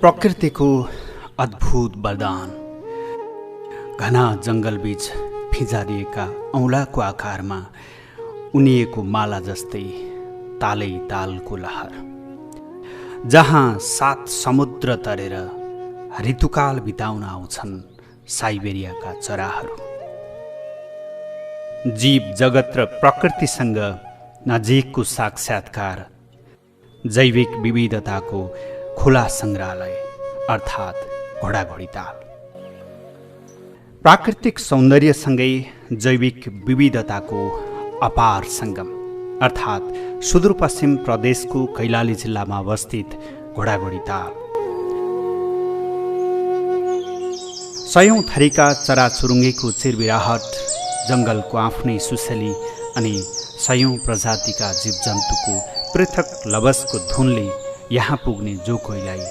प्रकृतिको अद्भुत वरदान। घना जङ्गलबीच फिजारिएका औँलाको आकारमा उनिएको माला जस्तै तालै तालको लहर, जहाँ 7 समुद्र तरेर ऋतुकाल बिताउन आउँछन् साइबेरियाका चराहरू। जीव जगत र प्रकृतिसँग नजिकको साक्षात्कार, जैविक विविधताको खुला सङ्ग्रहालय अर्थात् घोडाघोडी ताल। प्राकृतिक सौन्दर्यसँगै जैविक विविधताको अपार सङ्गम अर्थात् सुदूरपश्चिम प्रदेशको कैलाली जिल्लामा अवस्थित घोडाघोडी ताल। सयौं थरीका चराचुरुङ्गीको चिरबिराहट, जङ्गलको आफ्नै सुसेली अनि सयौं प्रजातिका जीवजन्तुको पृथक लवजको धुनले यहाँ पुग्ने जो कोहीलाई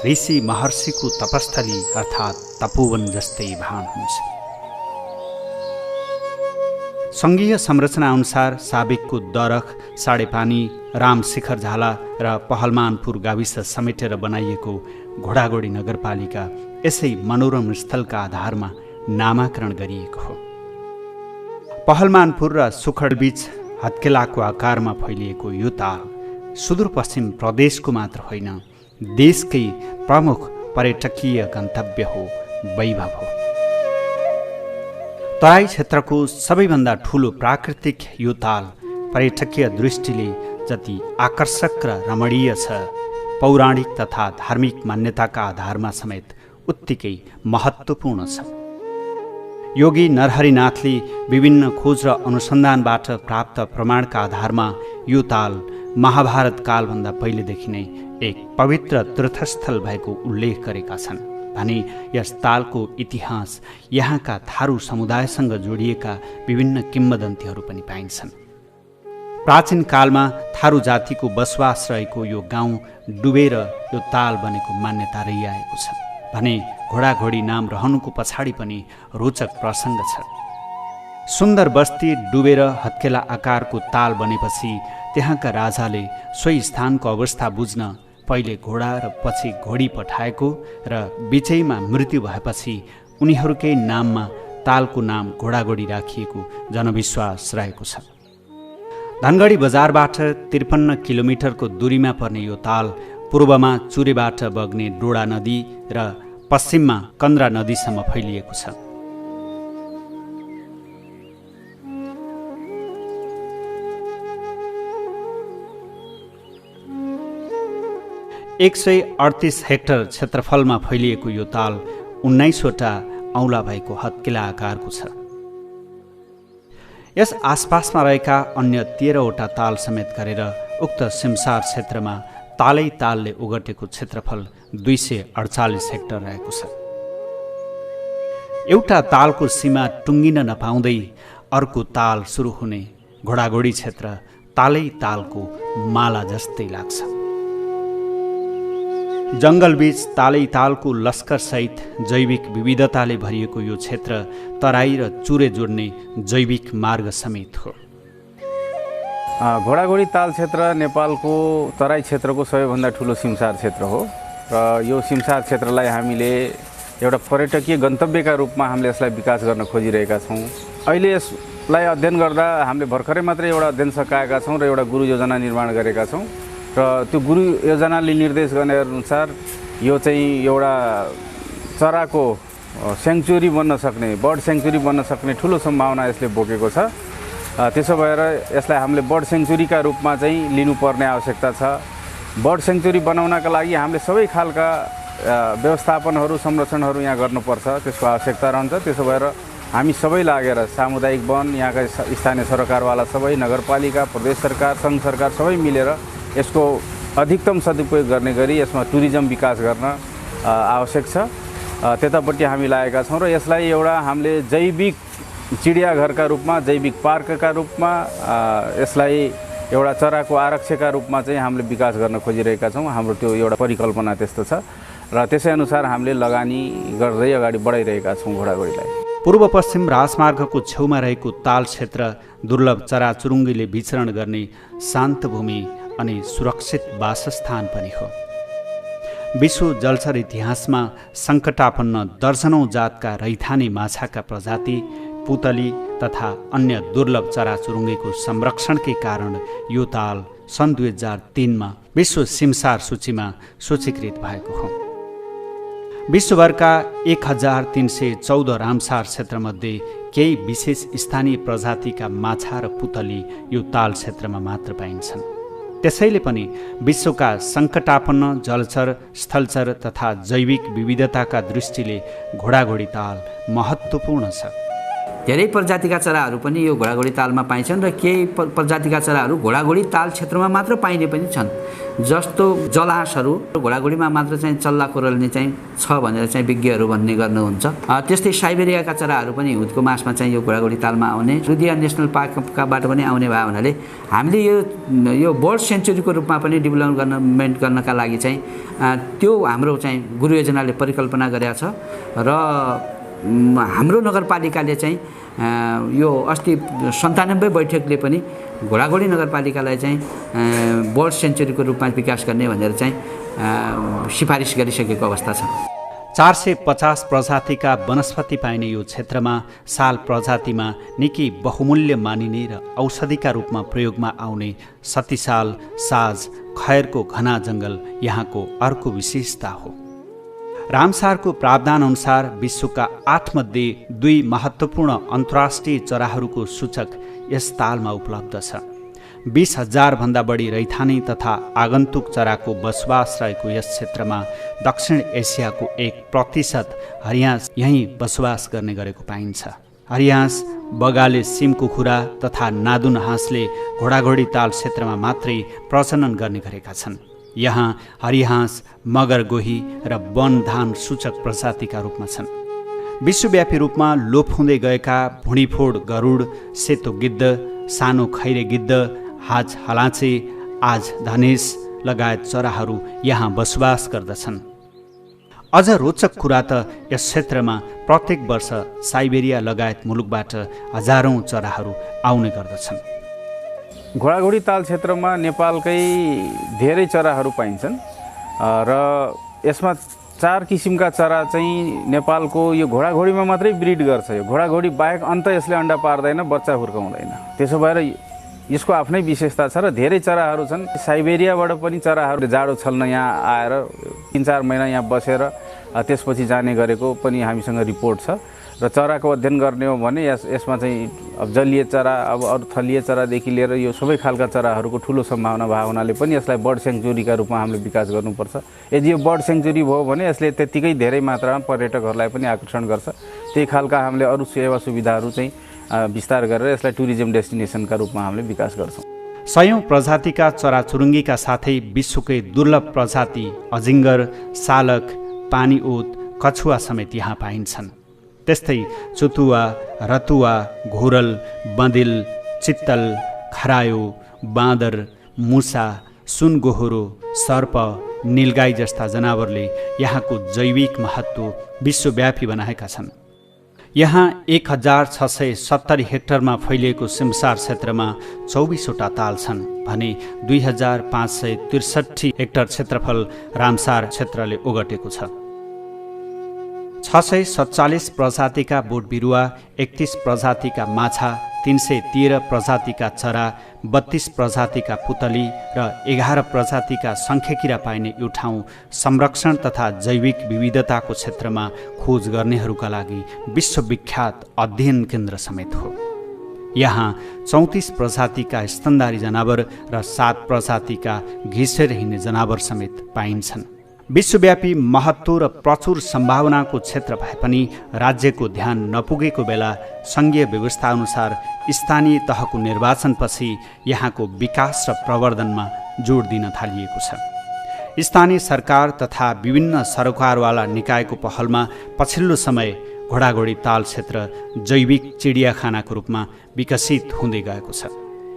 ऋषि महर्षिको तपस्थली अर्थात् तपोवन जस्तै भान हुन्छ। सङ्घीय संरचना अनुसार साबिकको दरख, साडेपानी, रामशिखर झाला र पहलमानपुर गाविस समेटेर बनाइएको घोडाघोडी नगरपालिका यसै मनोरम स्थलका आधारमा नामाकरण गरिएको हो। पहलमानपुर र सुखडबीच हत्केलाको आकारमा फैलिएको यो ताल सुदूरपश्चिम प्रदेशको मात्र होइन, देशकै प्रमुख पर्यटकीय गन्तव्य हो, वैभव हो। तराई क्षेत्रको सबैभन्दा ठुलो प्राकृतिक यो ताल पर्यटकीय दृष्टिले जति आकर्षक र रमणीय छ, पौराणिक तथा धार्मिक मान्यताका आधारमा समेत उत्तिकै महत्त्वपूर्ण छ। योगी नरहरिनाथले विभिन्न खोज र अनुसन्धानबाट प्राप्त प्रमाणका आधारमा यो ताल महाभारत कालभन्दा पहिलेदेखि नै एक पवित्र तीर्थस्थल भएको उल्लेख गरेका छन् भने यस तालको इतिहास यहाँका थारू समुदायसँग जोडिएका विभिन्न किम्वदन्तीहरू पनि पाइन्छन्। प्राचीन कालमा थारू जातिको बसोबास रहेको यो गाउँ डुबेर यो ताल बनेको मान्यता रहिआएको छ भने घोडाघोडी नाम रहनुको पछाडि पनि रोचक प्रसङ्ग छ। सुन्दर बस्ती डुबेर हत्केला आकारको ताल बनेपछि त्यहाँका राजाले सोही स्थानको अवस्था बुझ्न पहिले घोडा र पछि घोडी पठाएको र बिचैमा मृत्यु भएपछि उनीहरूकै नाममा तालको नाम घोडाघोडी राखिएको जनविश्वास रहेको छ। धनगढी बजारबाट 53 किलोमिटरको दूरीमा पर्ने यो ताल पूर्वमा चुरेबाट बग्ने डोडा नदी र पश्चिममा कन्द्रा नदीसम्म फैलिएको छ। 138 हेक्टर क्षेत्रफलमा फैलिएको यो ताल 19वटा औँला भएको हत्केला आकारको छ। यस आसपासमा रहेका अन्य 13वटा ताल समेत गरेर उक्त सिमसार क्षेत्रमा तालै तालले ओगटेको क्षेत्रफल 248 हेक्टर रहेको छ। एउटा तालको सीमा टुङ्गिन नपाउँदै अर्को ताल सुरु हुने घोडाघोडी क्षेत्र तालै तालको माला जस्तै लाग्छ। जङ्गलबीच तालै तालको लस्करसहित जैविक विविधताले भरिएको यो क्षेत्र तराई र चुरे जोड्ने जैविक मार्ग समेत हो। घोडाघोडी ताल क्षेत्र नेपालको तराई क्षेत्रको सबैभन्दा ठुलो सिमसार क्षेत्र हो र यो सिमसार क्षेत्रलाई हामीले एउटा पर्यटकीय गन्तव्यका रूपमा हामीले यसलाई विकास गर्न खोजिरहेका छौँ। अहिले यसलाई अध्ययन गर्दा हामीले भर्खरै मात्रै एउटा अध्ययन सकाएका छौँ र एउटा गुरु योजना निर्माण गरेका छौँ र त्यो गुरु योजनाले निर्देश गर्ने अनुसार यो चाहिँ एउटा चराको सेङ्चुरी बन्न सक्ने, बर्ड सेङ्चुरी बन्न सक्ने ठुलो सम्भावना यसले बोकेको छ। त्यसो भएर यसलाई हामीले बर्ड सेङ्चुरीका रूपमा चाहिँ लिनुपर्ने आवश्यकता छ। बर्ड सेङ्चुरी बनाउनका लागि हामीले सबै खालका व्यवस्थापनहरू, संरक्षणहरू यहाँ गर्नुपर्छ, त्यसको आवश्यकता रहन्छ। त्यसो भएर हामी सबै लागेर सामुदायिक वन, यहाँका स्थानीय सरकारवाला सबै, नगरपालिका, प्रदेश सरकार, सङ्घ सरकार सबै मिलेर यसको अधिकतम सदुपयोग गर्ने गरी यसमा टुरिज्म विकास गर्न आवश्यक छ। त्यतापट्टि हामी लागेका छौँ र यसलाई एउटा हामीले जैविक चिडियाघरका रूपमा, जैविक पार्कका रूपमा, यसलाई एउटा चराको आरक्षका रूपमा चाहिँ हामीले विकास गर्न खोजिरहेका छौँ। हाम्रो त्यो एउटा परिकल्पना त्यस्तो छ र त्यसै अनुसार हामीले लगानी गर्दै अगाडि बढाइरहेका छौँ घोडाघोडीलाई। पूर्व पश्चिम राजमार्गको छेउमा रहेको ताल क्षेत्र दुर्लभ चराचुरुङ्गीले विचरण गर्ने शान्त भूमि अनि सुरक्षित वासस्थान पनि हो। विश्व जलचर इतिहासमा सङ्कटापन्न दर्जनौँ जातका रैथाने माछाका प्रजाति, पुतली तथा अन्य दुर्लभ चराचुरुङ्गीको संरक्षणकै कारण यो ताल सन् 2003मा विश्व सिमसार सूचीमा सूचीकृत भएको हो। विश्वभरका 1314 रामसार क्षेत्रमध्ये केही विशेष स्थानीय प्रजातिका माछा र पुतली यो ताल क्षेत्रमा मात्र पाइन्छन्। त्यसैले पनि विश्वका सङ्कटापन्न जलचर, स्थलचर तथा जैविक विविधताका दृष्टिले घोडाघोडी ताल महत्त्वपूर्ण छ। धेरै प्रजातिका चराहरू पनि यो घोडाघोडी तालमा पाइन्छन् र केही प्रजातिका चराहरू घोडाघोडी ताल क्षेत्रमा मात्र पाइने पनि छन्। जस्तो जलहाँसहरू घोडाघोडीमा मात्र चाहिँ चल्ला कोरल्ने चाहिँ छ भनेर चाहिँ विज्ञहरू भन्ने गर्नुहुन्छ। त्यस्तै साइबेरियाका चराहरू पनि हिउँदको मासमा चाहिँ यो घोडाघोडी तालमा आउने, रुदिया नेसनल पार्कबाट पनि आउने भए हुनाले हामीले यो बर्ड सेन्चुरीको रूपमा पनि डेभलपमेन्ट गर्नका लागि चाहिँ त्यो हाम्रो चाहिँ गुरु योजनाले परिकल्पना गरेका छ र हाम्रो नगरपालिकाले चाहिँ यो अस्ति 97 बैठकले पनि घोडाघोडी नगरपालिकालाई चाहिँ बर्ड सेन्चुरीको रूपमा विकास गर्ने भनेर चाहिँ सिफारिस गरिसकेको अवस्था छ। 450 प्रजातिका वनस्पति पाइने यो क्षेत्रमा साल प्रजातिमा निकै बहुमूल्य मानिने र औषधिका रूपमा प्रयोगमा आउने सतीसाल, साज, खयरको घना जङ्गल यहाँको अर्को विशेषता हो। रामसारको प्रावधानअनुसार विश्वका 8 मध्ये 2 महत्त्वपूर्ण अन्तर्राष्ट्रिय चराहरूको सूचक यस तालमा उपलब्ध छ। 20,000 भन्दा बढी रैथाने तथा आगन्तुक चराको बसोबास रहेको यस क्षेत्रमा दक्षिण एसियाको 1% हरिहाँस यहीँ बसोबास गर्ने गरेको पाइन्छ। हरिहाँस, बगाले सिमकुखुरा तथा नादुन हाँसले घोडाघोडी ताल क्षेत्रमा मात्रै प्रजनन गर्ने गरेका छन्। यहाँ हरिहाँस, मगर गोही र वनधान सूचक प्रजातिका रूपमा छन्। विश्वव्यापी रूपमा लोप हुँदै गएका भुँडीफोड गरुड, सेतो गिद्ध, सानो खैरे गिद्ध, हाज हलाँचे, आज धनेश लगायत चराहरू यहाँ बसोबास गर्दछन्। अझ रोचक कुरा त यस क्षेत्रमा प्रत्येक वर्ष साइबेरिया लगायत मुलुकबाट हजारौँ चराहरू आउने गर्दछन्। घोडाघोडी ताल क्षेत्रमा नेपालकै धेरै चराहरू पाइन्छन् र यसमा 4 किसिमका चरा चाहिँ नेपालको यो घोडाघोडीमा मात्रै ब्रिड गर्छ। यो घोडाघोडी बाहेक अन्त यसले अन्डा पार्दैन, बच्चा हुर्काउँदैन। त्यसो भएर यसको आफ्नै विशेषता छ र धेरै चराहरू छन्। साइबेरियाबाट पनि चराहरू जाडो छल्न यहाँ आएर 3-4 महिना यहाँ बसेर त्यसपछि जाने गरेको पनि हामीसँग रिपोर्ट छ। र चराको अध्ययन गर्ने हो भने यसमा चाहिँ अब जलीय चरा, अब अरू थलीय चरादेखि लिएर यो सबै खालका चराहरूको ठुलो सम्भावना भएको हुनाले पनि यसलाई बर्ड सेङ्चुरीका रूपमा हामीले विकास गर्नुपर्छ। यदि यो बर्ड सेङ्चुरी भयो भने यसले त्यत्तिकै धेरै मात्रामा पर्यटकहरूलाई पनि आकर्षण गर्छ। त्यही खालका हामीले अरू सेवा सुविधाहरू चाहिँ विस्तार गरेर यसलाई टुरिज्म डेस्टिनेसनका रूपमा हामीले विकास गर्छौँ। सयौं प्रजातिका चराचुरुङ्गीका साथै विश्वकै दुर्लभ प्रजाति अजिङ्गर, सालक, पानी ओत, कछुवा समेत यहाँ पाइन्छन्। त्यस्तै चुतुवा, रतुवा, घोरल, बँदिल, चित्तल, खरायो, बाँदर, मुसा, सुनगोहरो, सर्प, नीलगाई जस्ता जनावरले यहाँको जैविक महत्त्व विश्वव्यापी बनाएका छन्। यहाँ 1670 हेक्टरमा फैलिएको सिमसार क्षेत्रमा 24वटा ताल छन् भने 2563 हेक्टर क्षेत्रफल रामसार क्षेत्रले ओगटेको छ। 647 प्रजातिका बोट बिरुवा, 31 प्रजातिका माछा, 313 प्रजातिका चरा, 32 प्रजातिका पुतली र 11 प्रजातिका शङ्खेकिरा पाइने यो ठाउँ संरक्षण तथा जैविक विविधताको क्षेत्रमा खोज गर्नेहरूका लागि विश्वविख्यात अध्ययन केन्द्र समेत हो। यहाँ 34 प्रजातिका स्तनधारी जनावर र 7 प्रजातिका घिसेर हिँड्ने जनावर समेत पाइन्छन्। विश्वव्यापी महत्त्व र प्रचुर सम्भावनाको क्षेत्र भए पनि राज्यको ध्यान नपुगेको बेला सङ्घीय व्यवस्थाअनुसार स्थानीय तहको निर्वाचनपछि यहाँको विकास र प्रवर्धनमा जोड दिन थालिएको छ। स्थानीय सरकार तथा विभिन्न सरोकारवाला निकायको पहलमा पछिल्लो समय घोडाघोडी ताल क्षेत्र जैविक चिडियाखानाको रूपमा विकसित हुँदै गएको छ।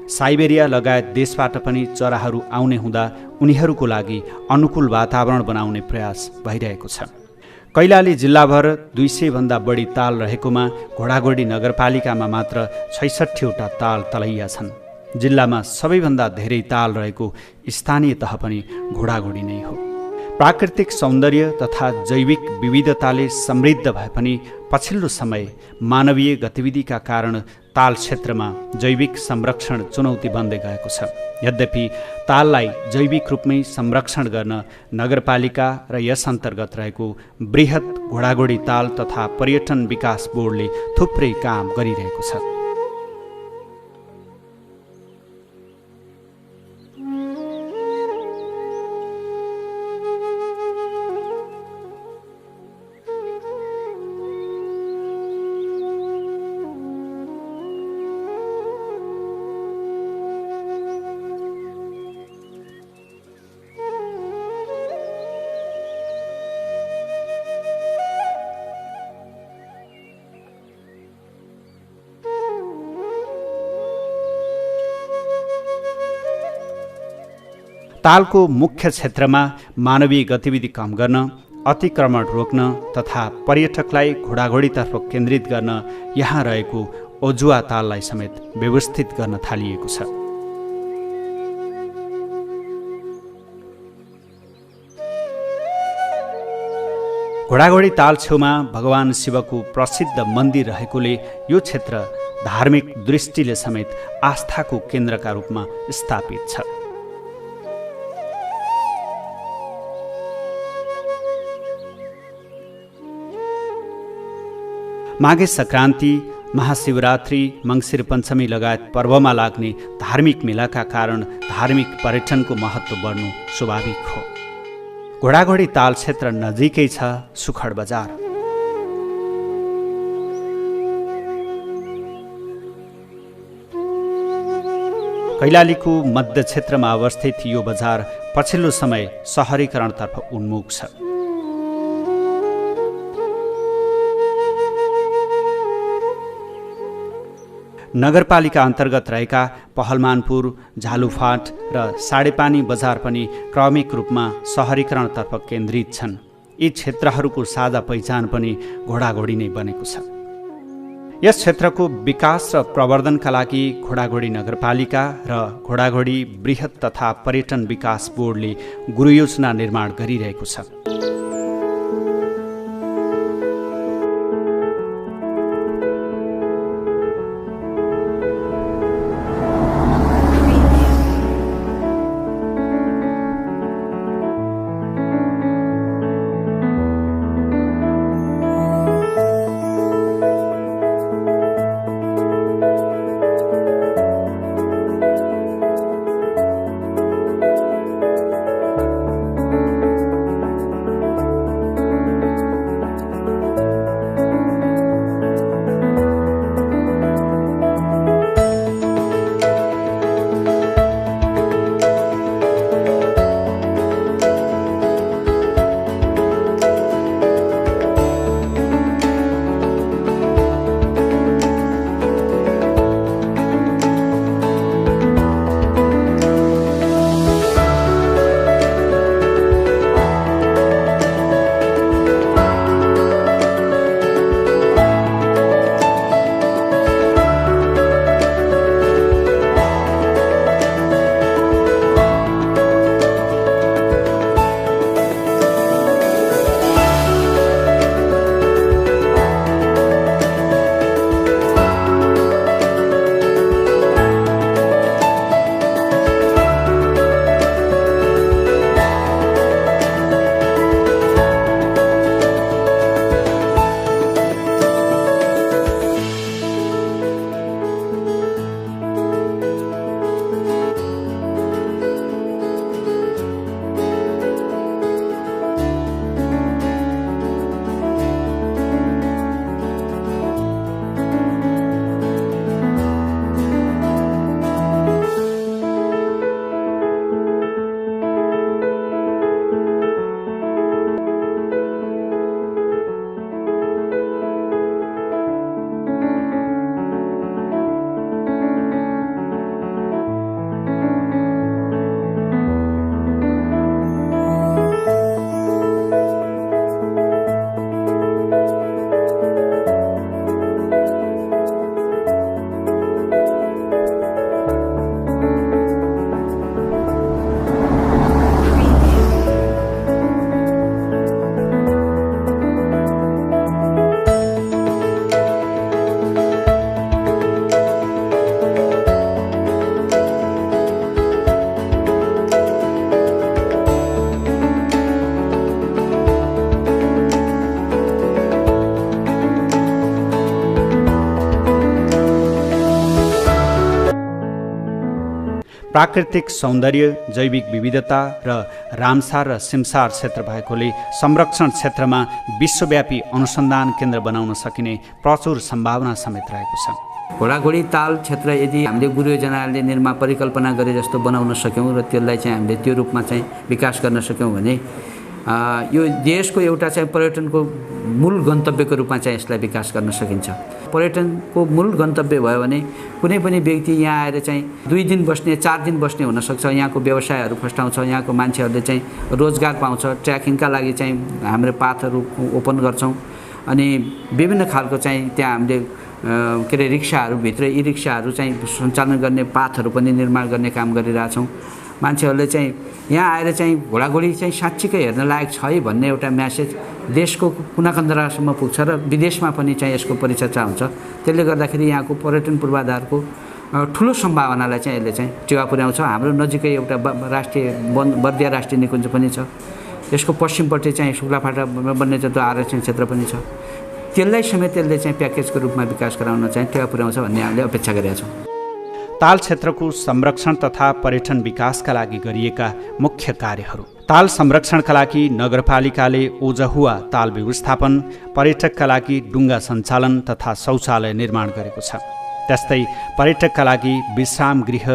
साइबेरिया लगायत देशबाट पनि चराहरू आउने हुँदा उनीहरूको लागि अनुकूल वातावरण बनाउने प्रयास भइरहेको छ। कैलाली जिल्लाभर 200 भन्दा बढी ताल रहेकोमा घोडाघोडी नगरपालिकामा मात्र 66वटा ताल तलैया छन्। जिल्लामा सबैभन्दा धेरै ताल रहेको स्थानीय तह पनि घोडाघोडी नै हो। प्राकृतिक सौन्दर्य तथा जैविक विविधताले समृद्ध भए पनि पछिल्लो समय मानवीय गतिविधिका कारण ताल क्षेत्रमा जैविक संरक्षण चुनौती बन्दै गएको छ। यद्यपि ताललाई जैविक रूपमै संरक्षण गर्न नगरपालिका र यस अन्तर्गत रहेको बृहत घोडाघोडी ताल तथा पर्यटन विकास बोर्डले थुप्रै काम गरिरहेको छ। तालको मुख्य क्षेत्रमा मानवीय गतिविधि कम गर्न, अतिक्रमण रोक्न तथा पर्यटकलाई घोडाघोडीतर्फ केन्द्रित गर्न यहाँ रहेको ओजुवा ताललाई समेत व्यवस्थित गर्न थालिएको छ। घोडाघोडी ताल छेउमा भगवान शिवको प्रसिद्ध मन्दिर रहेकोले यो क्षेत्र धार्मिक दृष्टिले समेत आस्थाको केन्द्रका रूपमा स्थापित छ। माघे सङ्क्रान्ति, महाशिवरात्रि, मङ्सिर पञ्चमी लगायत पर्वमा लाग्ने धार्मिक मेलाका कारण धार्मिक पर्यटनको महत्त्व बढ्नु स्वाभाविक हो। घोडाघोडी ताल क्षेत्र नजिकै छ सुखड बजार। कैलालीको मध्य क्षेत्रमा अवस्थित यो बजार पछिल्लो समय सहरीकरणतर्फ उन्मुख छ। नगरपालिका अन्तर्गत रहेका पहलमानपुर, झालुफाट र साडेपानी बजार पनि क्रमिक रूपमा सहरीकरणतर्फ केन्द्रित छन्। यी क्षेत्रहरूको साझा पहिचान पनि घोडाघोडी नै बनेको छ। यस क्षेत्रको विकास र प्रवर्धनका लागि घोडाघोडी नगरपालिका र घोडाघोडी बृहत तथा पर्यटन विकास बोर्डले गुरुयोजना निर्माण गरिरहेको छ। प्राकृतिक सौन्दर्य, जैविक विविधता र रामसार र सिमसार क्षेत्र भएकोले संरक्षण क्षेत्रमा विश्वव्यापी अनुसन्धान केन्द्र बनाउन सकिने प्रचुर सम्भावना समेत रहेको छ। घोडाघोडी ताल क्षेत्र यदि हामीले गुरुयोजनाले निर्माण परिकल्पना गरे जस्तो बनाउन सक्यौँ र त्यसलाई चाहिँ हामीले त्यो रूपमा चाहिँ विकास गर्न सक्यौँ भने यो देशको एउटा चाहिँ पर्यटनको मूल गन्तव्यको रूपमा चाहिँ यसलाई विकास गर्न सकिन्छ। पर्यटनको मूल गन्तव्य भयो भने कुनै पनि व्यक्ति यहाँ आएर चाहिँ 2 दिन बस्ने 4 दिन बस्ने हुनसक्छ। यहाँको व्यवसायहरू फस्टाउँछ, यहाँको मान्छेहरूले चाहिँ रोजगार पाउँछ। ट्र्याकिङका लागि चाहिँ हाम्रो पाथहरू ओपन गर्छौँ अनि विभिन्न खालको चाहिँ त्यहाँ हामीले के अरे रिक्साहरूभित्र ई रिक्साहरू चाहिँ सञ्चालन गर्ने पाथहरू पनि निर्माण गर्ने काम गरिरहेछौँ। मान्छेहरूले चाहिँ यहाँ आएर चाहिँ घोडाघोडी चाहिँ साँच्चीकै हेर्न लायक छ है भन्ने एउटा म्यासेज देशको कुनाकन्दरासम्म पुग्छ र विदेशमा पनि चाहिँ यसको परिचर्चा हुन्छ। त्यसले गर्दाखेरि यहाँको पर्यटन पूर्वाधारको ठुलो सम्भावनालाई चाहिँ यसले चाहिँ टेवा पुर्याउँछ। हाम्रो नजिकै एउटा राष्ट्रिय बर्दिया राष्ट्रिय निकुञ्ज पनि छ। यसको पश्चिमपट्टि चाहिँ शुक्लाफाटा वन्यजन्तु आरक्षण क्षेत्र पनि छ। त्यसलाई समेत यसले चाहिँ प्याकेजको रूपमा विकास गराउन चाहिँ टेवा पुर्याउँछ भन्ने हामीले अपेक्षा गरेका छौँ। ताल क्षेत्रको संरक्षण तथा पर्यटन विकासका लागि गरिएका मुख्य कार्यहरू। ताल संरक्षणका लागि नगरपालिकाले ओजहुवा ताल व्यवस्थापन, पर्यटकका लागि डुङ्गा सञ्चालन तथा शौचालय निर्माण गरेको छ। त्यस्तै पर्यटकका लागि विश्राम गृह,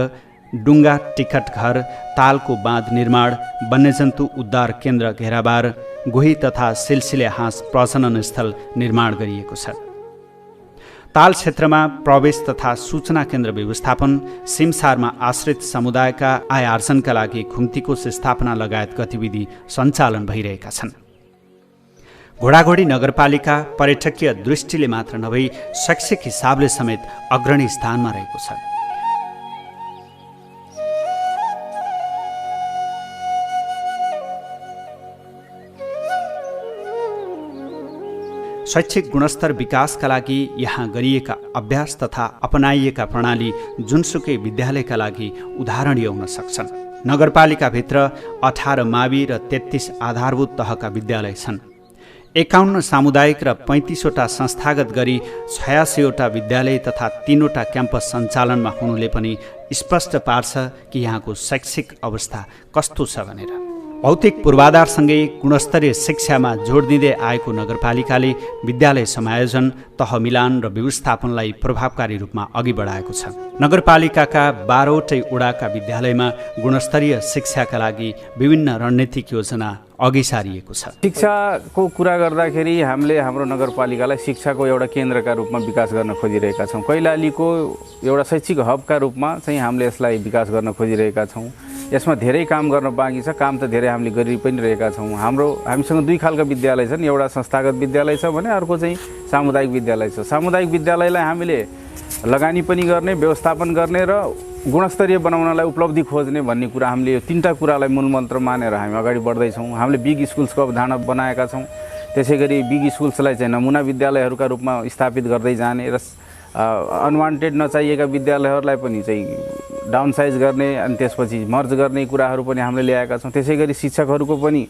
डुङ्गा टिकट घर, तालको बाँध निर्माण, वन्यजन्तु उद्धार केन्द्र घेराबार, गोही तथा सिलसिले हाँस प्रजनन स्थल निर्माण गरिएको छ। ताल क्षेत्रमा प्रवेश तथा सूचना केन्द्र व्यवस्थापन, सिमसारमा आश्रित समुदायका आय आर्जनका लागि खुम्तीको स्थापना लगायत गतिविधि सञ्चालन भइरहेका छन्। घोडाघोडी नगरपालिका पर्यटकीय दृष्टिले मात्र नभई शैक्षिक हिसाबले समेत अग्रणी स्थानमा रहेको छ। शैक्षिक गुणस्तर विकासका लागि यहाँ गरिएका अभ्यास तथा अपनाइएका प्रणाली जुनसुकै विद्यालयका लागि उदाहरणीय हुन सक्छन्। नगरपालिकाभित्र 18 मावि र 33 आधारभूत तहका विद्यालय छन्। 51 सामुदायिक र 35वटा संस्थागत गरी 86वटा विद्यालय तथा 3वटा क्याम्पस सञ्चालनमा हुनुले पनि स्पष्ट पार्छ कि यहाँको शैक्षिक अवस्था कस्तो छ भनेर। भौतिक पूर्वाधारसँगै गुणस्तरीय शिक्षामा जोड दिँदै आएको नगरपालिकाले विद्यालय समायोजन, तह मिलान र व्यवस्थापनलाई प्रभावकारी रूपमा अघि बढाएको छ। नगरपालिकाका 12वटै वडाका विद्यालयमा गुणस्तरीय शिक्षाका लागि विभिन्न रणनीतिक योजना अघि सारिएको छ। शिक्षाको कुरा गर्दाखेरि हामीले हाम्रो नगरपालिकालाई शिक्षाको एउटा केन्द्रका रूपमा विकास गर्न खोजिरहेका छौँ। कैलालीको एउटा शैक्षिक हबका रूपमा चाहिँ हामीले यसलाई विकास गर्न खोजिरहेका छौँ। यसमा धेरै काम गर्न बाँकी छ। काम त धेरै हामीले गरि पनि रहेका छौँ। हामीसँग 2 खालका विद्यालय छन्। एउटा संस्थागत विद्यालय छ भने अर्को चाहिँ सामुदायिक विद्यालय छ। सामुदायिक विद्यालयलाई हामीले लगानी पनि गर्ने, व्यवस्थापन गर्ने र गुणस्तरीय बनाउनलाई उपलब्धि खोज्ने भन्ने कुरा हामीले यो 3टा कुरालाई मूलमन्त्र मानेर हामी अगाडि बढ्दैछौँ। हामीले बिग स्कुल्सको अवधारणा बनाएका छौँ। त्यसै गरी बिग स्कुल्सलाई चाहिँ नमुना विद्यालयहरूका रूपमा स्थापित गर्दै जाने र अनवान्टेड नचाहिएका विद्यालयहरूलाई पनि चाहिँ डाउनसाइज गर्ने अनि त्यसपछि मर्ज गर्ने कुराहरू पनि हामीले ल्याएका छौँ। त्यसै गरी शिक्षकहरूको पनि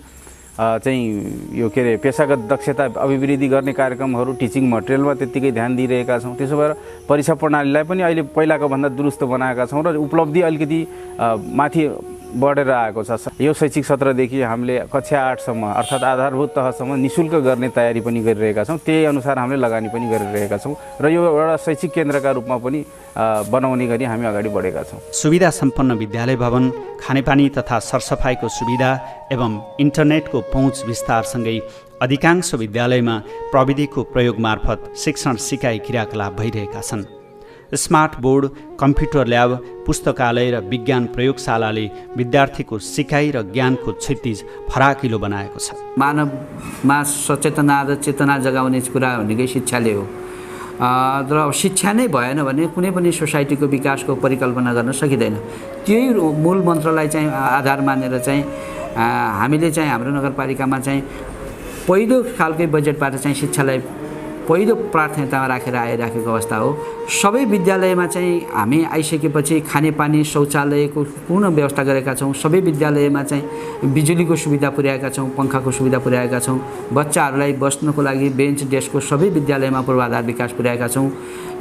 चाहिँ यो के अरे पेसागत दक्षता अभिवृद्धि गर्ने कार्यक्रमहरू टिचिङ मटेरियलमा त्यत्तिकै ध्यान दिइरहेका छौँ। त्यसो भएर परीक्षा प्रणालीलाई पनि अहिले पहिलाको भन्दा दुरुस्त बनाएका छौँ र उपलब्धि अलिकति माथि बढेर आएको छ। यो शैक्षिक सत्रदेखि हामीले कक्षा 8सम्म अर्थात् आधारभूत तहसम्म निःशुल्क गर्ने तयारी पनि गरिरहेका छौँ। त्यही अनुसार हामीले लगानी पनि गरिरहेका छौँ र यो एउटा शैक्षिक केन्द्रका रूपमा पनि बनाउने गरी हामी अगाडि बढेका छौँ। सुविधा सम्पन्न विद्यालय भवन, खानेपानी तथा सरसफाइको सुविधा एवं इन्टरनेटको पहुँच विस्तारसँगै अधिकांश विद्यालयमा प्रविधिको प्रयोग मार्फत शिक्षण सिकाइ क्रियाकलाप भइरहेका छन्। स्मार्ट बोर्ड, कम्प्युटर ल्याब, पुस्तकालय र विज्ञान प्रयोगशालाले विद्यार्थीको सिकाइ र ज्ञानको क्षितिज फराकिलो बनाएको छ। मानवमा सचेतना र चेतना जगाउने कुरा भनेकै शिक्षाले हो। र शिक्षा नै भएन भने कुनै पनि सोसाइटीको विकासको परिकल्पना गर्न सकिँदैन। त्यही मूल मन्त्रलाई चाहिँ आधार मानेर चाहिँ हामीले चाहिँ हाम्रो नगरपालिकामा चाहिँ पहिलो खालकै बजेटबाट चाहिँ शिक्षालाई पहिलो प्राथमिकतामा राखेर आइराखेको अवस्था हो। सबै विद्यालयमा चाहिँ हामी आइसकेपछि खानेपानी शौचालयको पूर्ण व्यवस्था गरेका छौँ। सबै विद्यालयमा चाहिँ बिजुलीको सुविधा पुर्याएका छौँ, पङ्खाको सुविधा पुर्याएका छौँ। बच्चाहरूलाई बस्नको लागि बेन्च डेस्कको सबै विद्यालयमा पूर्वाधार विकास पुर्याएका छौँ।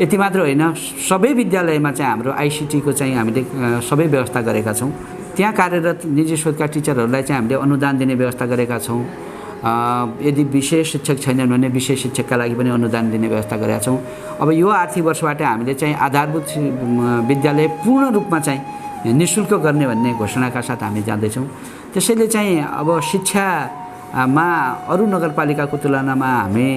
यति मात्र होइन, सबै विद्यालयमा चाहिँ हाम्रो आइसिटीको चाहिँ हामीले सबै व्यवस्था गरेका छौँ। त्यहाँ कार्यरत निजी स्रोतका टिचरहरूलाई चाहिँ हामीले अनुदान दिने व्यवस्था गरेका छौँ। यदि विशेष शिक्षक छैनन् भने विशेष शिक्षकका लागि पनि अनुदान दिने व्यवस्था गरेका छौँ। अब यो आर्थिक वर्षबाट हामीले चाहिँ आधारभूत विद्यालय पूर्ण रूपमा चाहिँ निःशुल्क गर्ने भन्ने घोषणाका साथ हामी जाँदैछौँ। त्यसैले चाहिँ अब शिक्षामा अरू नगरपालिकाको तुलनामा हामी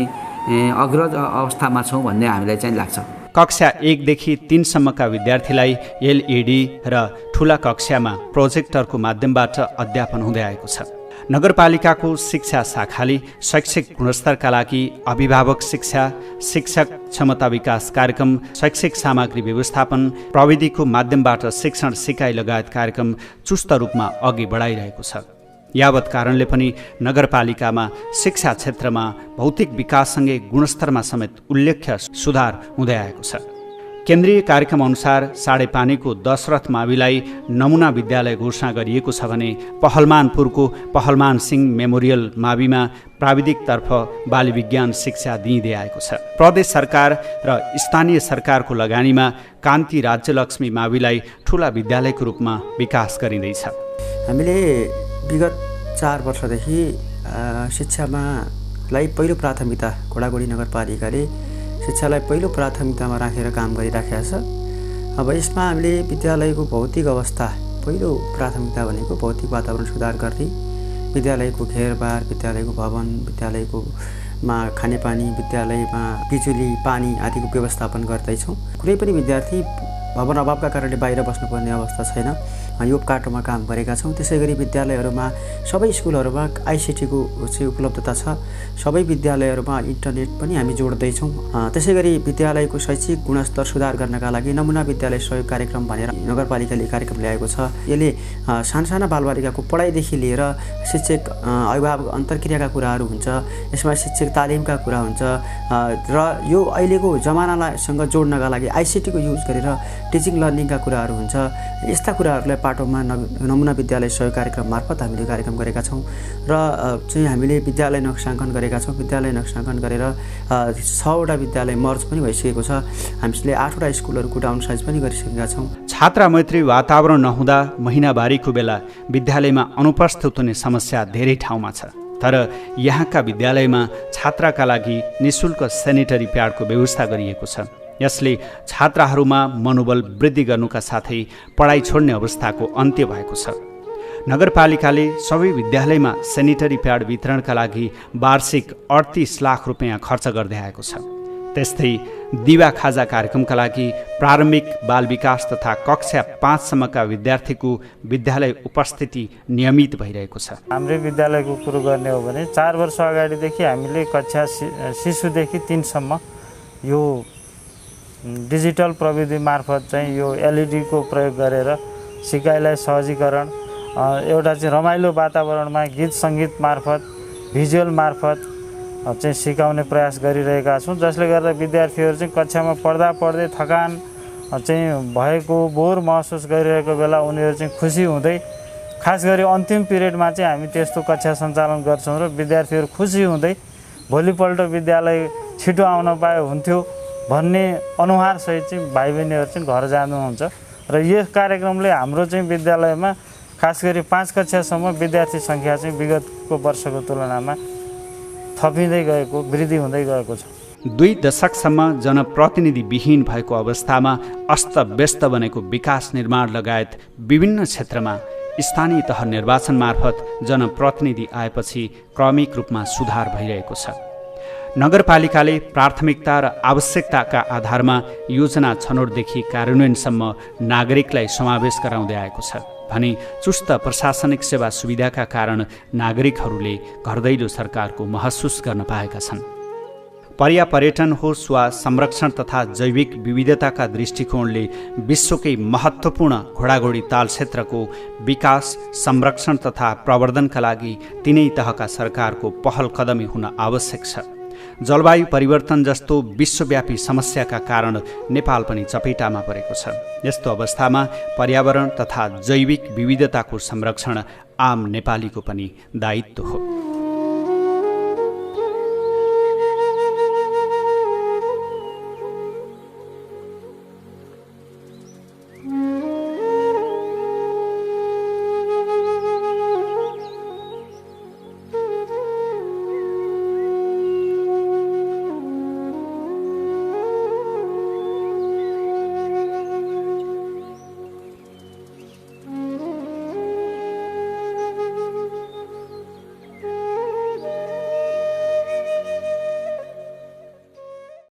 अग्रज अवस्थामा छौँ भन्ने हामीलाई चाहिँ लाग्छ। कक्षा 1 देखि 3 सम्मका विद्यार्थीलाई एलइडी र ठुला कक्षामा प्रोजेक्टरको माध्यमबाट अध्यापन हुँदै आएको छ। नगरपालिकाको शिक्षा शाखाले शैक्षिक गुणस्तरका लागि अभिभावक शिक्षा, शिक्षक क्षमता विकास कार्यक्रम, शैक्षिक सामग्री व्यवस्थापन, प्रविधिको माध्यमबाट शिक्षण सिकाइ लगायत कार्यक्रम चुस्त रूपमा अघि बढाइरहेको छ। यावत कारणले पनि नगरपालिकामा शिक्षा क्षेत्रमा भौतिक विकाससँगै गुणस्तरमा समेत उल्लेख्य सुधार हुँदै आएको छ। केन्द्रीय कार्यक्रम अनुसार साडेपानीको दशरथ माविलाई नमुना विद्यालय घोषणा गरिएको छ भने पहलमानपुरको पहलमान सिंह मेमोरियल माविमा प्राविधिकतर्फ बाली विज्ञान शिक्षा दिइँदै आएको छ। प्रदेश सरकार र स्थानीय सरकारको लगानीमा कान्ति राज्यलक्ष्मी माविलाई ठुला विद्यालयको रूपमा विकास गरिँदैछ। हामीले विगत 4 वर्षदेखि शिक्षालाई पहिलो प्राथमिकता घोडागोडी नगरपालिकाले शिक्षालाई पहिलो प्राथमिकतामा राखेर काम गरिराखेको छ। अब यसमा हामीले विद्यालयको भौतिक अवस्था पहिलो प्राथमिकता भनेको भौतिक वातावरण सुधार गर्ने, विद्यालयको घेरबार, विद्यालयको भवन, विद्यालयको खानेपानी, विद्यालयमा बिजुली पानी आदिको व्यवस्थापन गर्दैछौँ। कुनै पनि विद्यार्थी भवन अभावका कारणले बाहिर बस्नुपर्ने अवस्था छैन, यो काटोमा काम गरेका छौँ। त्यसै गरी विद्यालयहरूमा सबै स्कुलहरूमा आइसिटीको चाहिँ उपलब्धता छ। सबै विद्यालयहरूमा इन्टरनेट पनि हामी जोड्दैछौँ। त्यसै गरी विद्यालयको शैक्षिक गुणस्तर सुधार गर्नका लागि नमुना विद्यालय सहयोग कार्यक्रम भनेर नगरपालिकाले कार्यक्रम ल्याएको छ। यसले साना बालबालिकाको पढाइदेखि लिएर शिक्षक अभिभावक अन्तर्क्रियाका कुराहरू हुन्छ, यसमा शिक्षक तालिमका कुरा हुन्छ र यो अहिलेको जमानासँग जोड्नका लागि आइसिटीको युज गरेर टिचिङ लर्निङका कुराहरू हुन्छ। यस्ता कुराहरूलाई पाटोमा नमुना विद्यालय सहयोग कार्यक्रम मार्फत हामीले कार्यक्रम गरेका छौँ र चाहिँ हामीले विद्यालय नक्साङ्कन गरेका छौँ। विद्यालय नक्साङ्कन गरेर 6वटा विद्यालय मर्ज पनि भइसकेको छ। हामीले 8वटा स्कुलहरूको डाउन साइज पनि गरिसकेका छौँ। छात्र मैत्री वातावरण नहुँदा महिनावारीको बेला विद्यालयमा अनुपस्थित हुने समस्या धेरै ठाउँमा छ। तर यहाँका विद्यालयमा छात्राका लागि निःशुल्क सेनिटरी प्याडको व्यवस्था गरिएको छ। यसले छात्राहरूमा मनोबल वृद्धि गर्नुका साथै पढाइ छोड्ने अवस्थाको अन्त्य भएको छ। नगरपालिकाले सबै विद्यालयमा सेनिटरी प्याड वितरणका लागि वार्षिक 38 लाख रुपियाँ खर्च गर्दै आएको छ। त्यस्तै दिवा खाजा कार्यक्रमका लागि प्रारम्भिक बाल विकास तथा कक्षा 5 सम्मका विद्यार्थीको विद्यालय उपस्थिति नियमित भइरहेको छ। हाम्रो विद्यालयको कुरो गर्ने हो भने 4 वर्ष अगाडिदेखि हामीले कक्षा शिशुदेखि 3 सम्म यो डिजिटल प्रविधि मार्फत चाहिँ यो एलइडीको प्रयोग गरेर सिकाइलाई सहजीकरण, एउटा चाहिँ रमाइलो वातावरणमा गीत सङ्गीत मार्फत, भिजुअल मार्फत चाहिँ सिकाउने प्रयास गरिरहेका छौँ। जसले गर्दा विद्यार्थीहरू चाहिँ कक्षामा पढ्दै थकान चाहिँ भएको बोर महसुस गरिरहेको बेला उनीहरू चाहिँ खुसी हुँदै, खास गरी अन्तिम पिरियडमा चाहिँ हामी त्यस्तो कक्षा सञ्चालन गर्छौँ र विद्यार्थीहरू खुसी हुँदै भोलिपल्ट विद्यालय छिटो आउन पाए हुन्थ्यो भन्ने अनुहारसहित चाहिँ भाइ बहिनीहरू चाहिँ घर जानुहुन्छ। र यस कार्यक्रमले हाम्रो चाहिँ विद्यालयमा खास गरी 5 कक्षासम्म विद्यार्थी सङ्ख्या चाहिँ विगतको वर्षको तुलनामा थपिँदै गएको, वृद्धि हुँदै गएको छ। 2 दशकसम्म जनप्रतिनिधिविहीन भएको अवस्थामा अस्तव्यस्त बनेको विकास निर्माण लगायत विभिन्न क्षेत्रमा स्थानीय तह निर्वाचन मार्फत जनप्रतिनिधि आएपछि क्रमिक रूपमा सुधार भइरहेको छ। नगरपालिकाले प्राथमिकता र आवश्यकताका आधारमा योजना छनौटदेखि कार्यान्वयनसम्म नागरिकलाई समावेश गराउँदै आएको छ भने चुस्त प्रशासनिक सेवा सुविधाका कारण नागरिकहरूले घरदैलो सरकारको महसुस गर्न पाएका छन्। पर्यापर्यटन होस् वा संरक्षण तथा जैविक विविधताका दृष्टिकोणले विश्वकै महत्त्वपूर्ण घोडाघोडी ताल क्षेत्रको विकास, संरक्षण तथा प्रवर्धनका लागि तिनै तहका सरकारको पहल कदमी हुन आवश्यक छ। जलवायु परिवर्तन जस्तो विश्वव्यापी समस्याका कारण नेपाल पनि चपेटामा परेको छ। यस्तो अवस्थामा पर्यावरण तथा जैविक विविधताको संरक्षण आम नेपालीको पनि दायित्व हो।